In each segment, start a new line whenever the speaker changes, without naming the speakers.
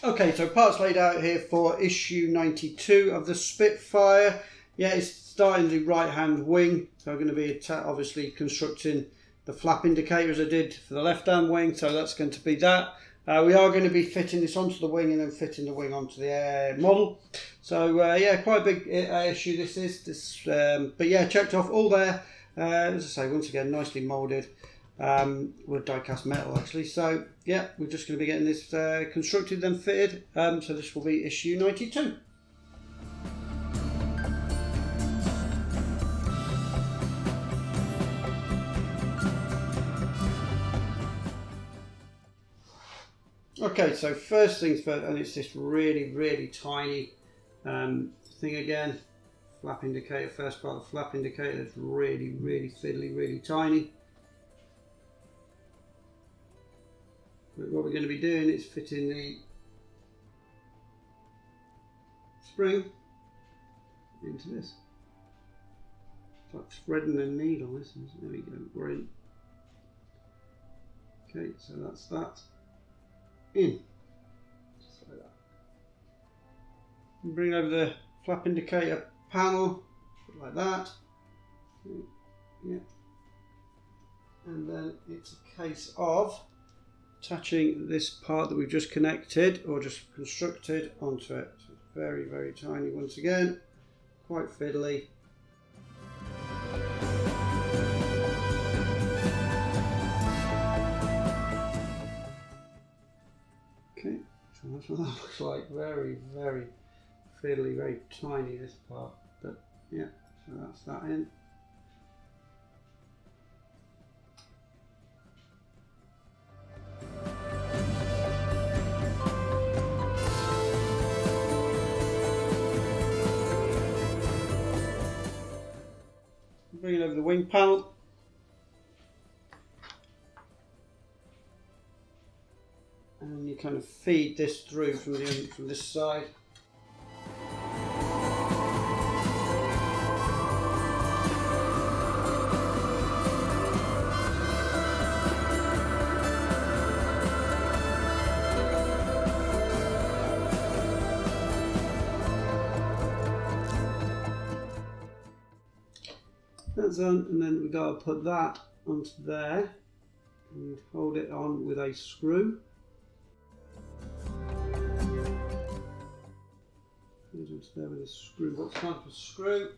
Okay, so parts laid out here for issue 92 of the Spitfire. Yeah, it's starting the right hand wing, so I'm going to be obviously constructing the flap indicator as I did for the left hand wing, so that's going to be that. We are going to be fitting this onto the wing and then fitting the wing onto the model. So yeah, quite a big issue this is. But yeah, checked off all there. As I say, once again, nicely moulded. With die-cast metal actually, so yeah, we're just going to be getting this constructed then fitted, so this will be issue 92. Okay, so first things first, and it's this really tiny thing again, flap indicator, first part of the flap indicator. It's really fiddly, really tiny. But what we're going to be doing is fitting the spring into this. It's like threading a needle, this is. There we go, we're in. Okay, so that's that. In. Just like that. And bring over the flap indicator panel, like that. Yeah. And then it's a case of attaching this part that we've just connected or just constructed onto it. So it's very tiny once again, quite fiddly. Okay, so that's what that looks like. Very fiddly, very tiny this part, but yeah, so that's that in. Bring it over the wing panel. And then you kind of feed this through from this side. That's on, and then we've got to put that onto there and hold it on with a screw. Goes onto there with a screw. What's type of screw?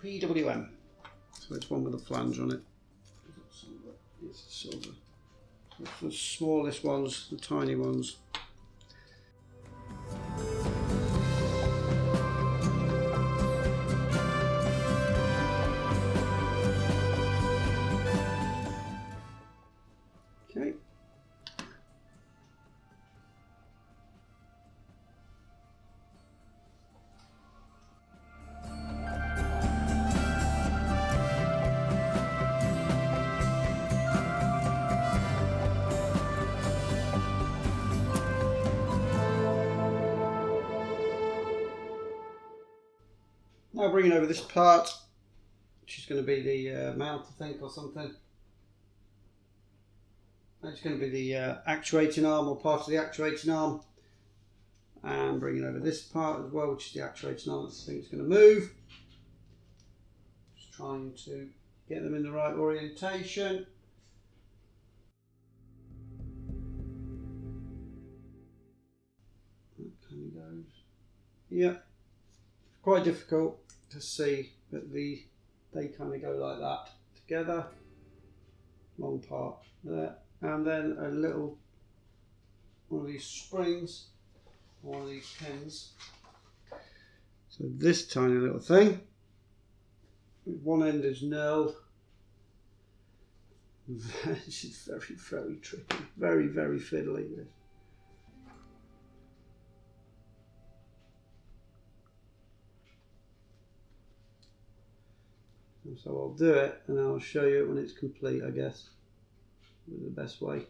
PWM. So it's one with a flange on it. It's silver. It's the smallest ones, the tiny ones. Okay. Now bringing over this part, which is going to be the mount, I think, or something. It's going to be the actuating arm, or part of the actuating arm. And bringing over this part as well, which is the actuating arm. This thing's going to move. Just trying to get them in the right orientation. That kind of goes. Yeah, quite difficult to see, but they kind of go like that together. Long part there. And then a little one of these springs, one of these pins. So this tiny little thing, one end is knurled. This is very tricky, very fiddly. This. So I'll do it and I'll show you it when it's complete, I guess. The best way.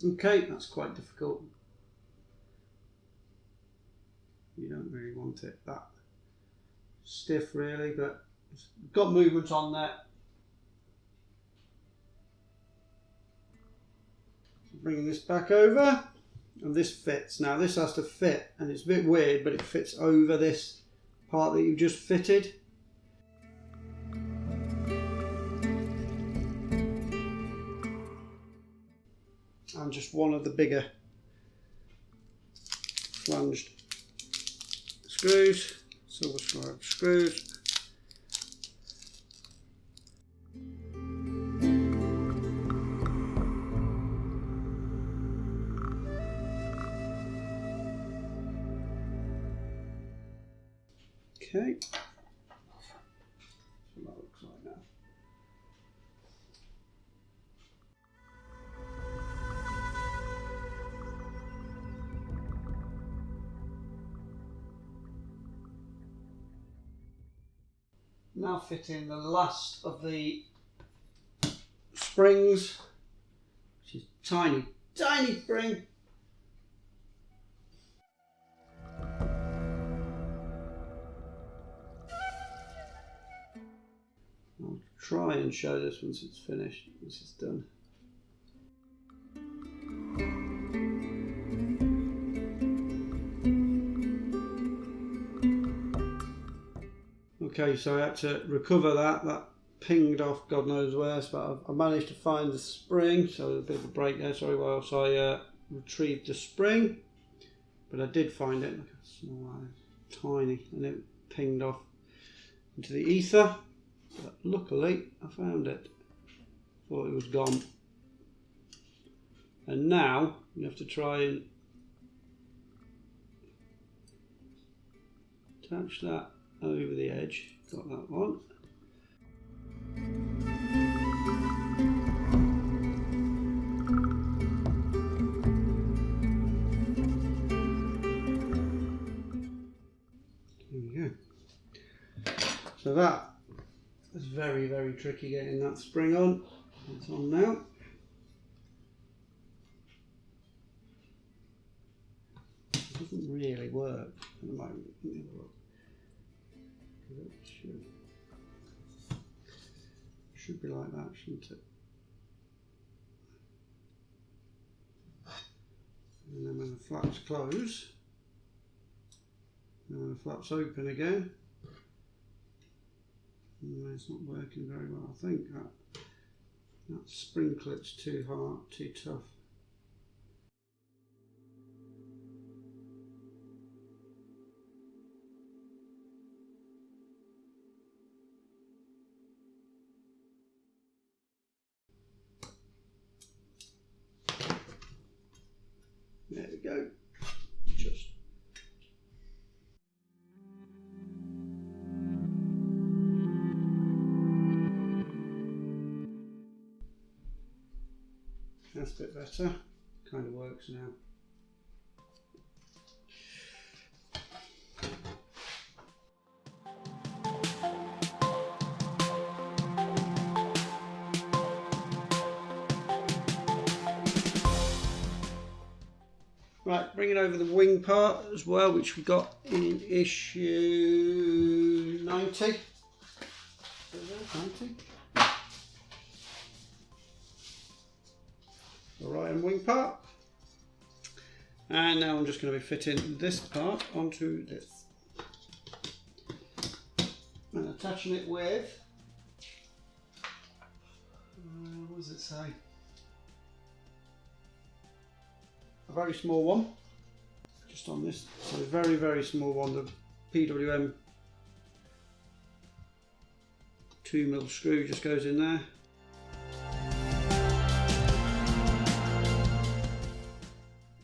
Okay, that's quite difficult. You don't really want it that stiff really, but it's got movement on there. bringing this back over, and this fits. Now this has to fit, and it's a bit weird, but it fits over this part that you've just fitted. And just one of the bigger flanged screws, silver stripe screws. Okay, so that looks like that. Now fitting the last of the springs, which is tiny spring. I'll try and show this once it's finished, once it's done. Okay, so I had to recover that pinged off God knows where, but I managed to find the spring, so a bit of a break there, sorry, whilst I retrieved the spring, but I did find it, look how small that is, tiny, and it pinged off into the ether, but luckily I found it, thought it was gone, and now you have to try and attach that over the edge. Got that one. There we go. So that is very, very tricky getting that spring on. It's on now. It doesn't really work at the moment. Let me have a look. It should be like that, shouldn't it? And then when the flaps close, and when the flaps open again, it's not working very well. I think that spring clip's too hard, too tough. There we go. Just. That's a bit better. Kind of works now. Right, bringing over the wing part as well, which we got in issue 90. 90. The right hand wing part. And now I'm just going to be fitting this part onto this. And attaching it with, what does it say? A very small one, just on this, so a very, very small one, the PWM 2mm screw just goes in there.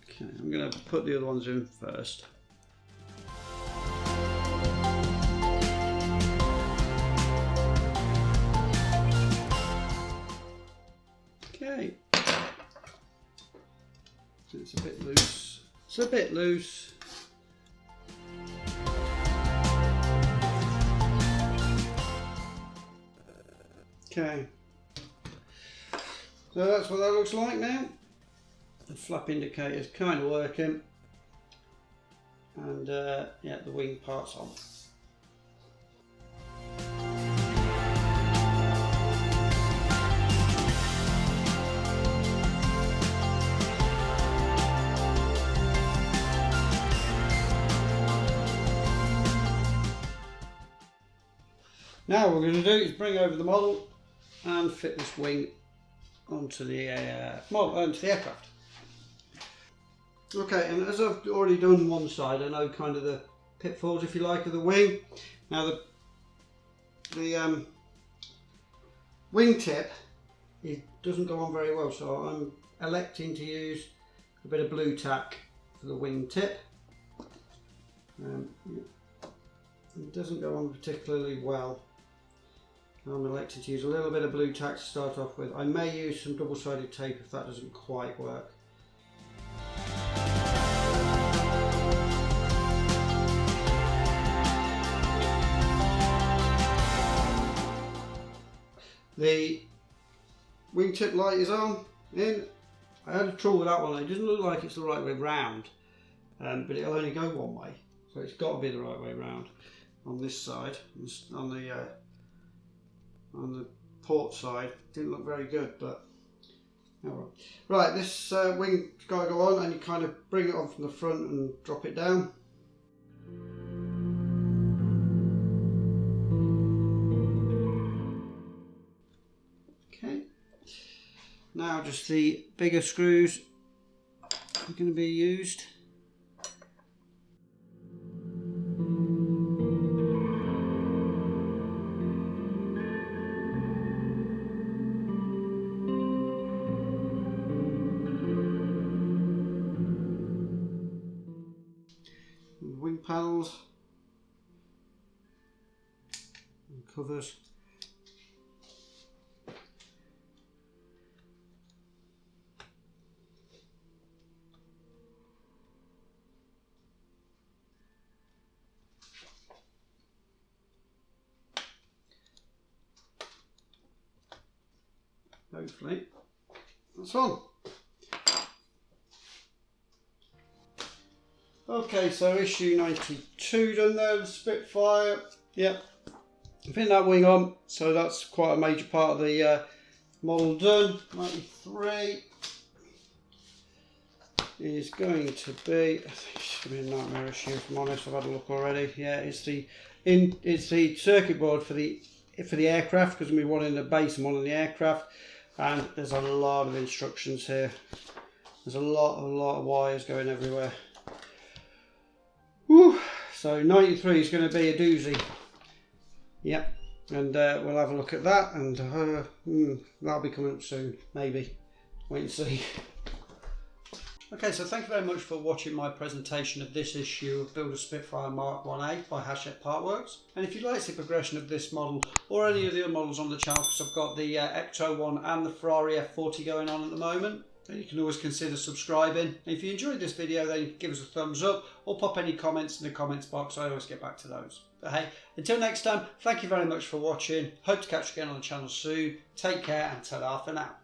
Okay, I'm going to put the other ones in first. Okay. It's a bit loose. It's a bit loose. Okay. So that's what that looks like now. The flap indicator is kind of working. And yeah, the wing part's on. Now what we're going to do is bring over the model and fit this wing onto the aircraft. Okay, and as I've already done one side, I know kind of the pitfalls, if you like, of the wing. Now the wing tip, it doesn't go on very well, so I'm electing to use a bit of blue tack for the wing tip. It doesn't go on particularly well. I'm elected to use a little bit of blue tack to start off with. I may use some double-sided tape if that doesn't quite work. The wingtip light is on. I had a trouble with that one. It doesn't look like it's the right way round, but it'll only go one way, so it's got to be the right way round. On this side, on the port side, didn't look very good, but oh well. Right, this wing's got to go on, and you kind of bring it on from the front and drop it down. Okay. Now just the bigger screws are going to be used. Wing panels and covers. Hopefully that's on. Okay, so issue 92 done there, the Spitfire. Yep, I think that wing on, so that's quite a major part of the model done. 93 is going to be, I think it's going to be a nightmare issue if I'm honest. I've had a look already. Yeah, it's the circuit board for the aircraft, because we one in the base and one in the aircraft, and there's a lot of instructions here. There's a lot of wires going everywhere. Whew. So 93 is going to be a doozy. Yep, and we'll have a look at that, and that'll be coming up soon, maybe. Wait and see. Okay, so thank you very much for watching my presentation of this issue of Build a Spitfire Mk1A by Hachette PartWorks. And if you'd like to see progression of this model or any of the other models on the channel, because I've got the Ecto-1 and the Ferrari F40 going on at the moment, then you can always consider subscribing. And if you enjoyed this video, then give us a thumbs up or pop any comments in the comments box. I always get back to those. But hey, until next time, thank you very much for watching. Hope to catch you again on the channel soon. Take care and ta-ra for now.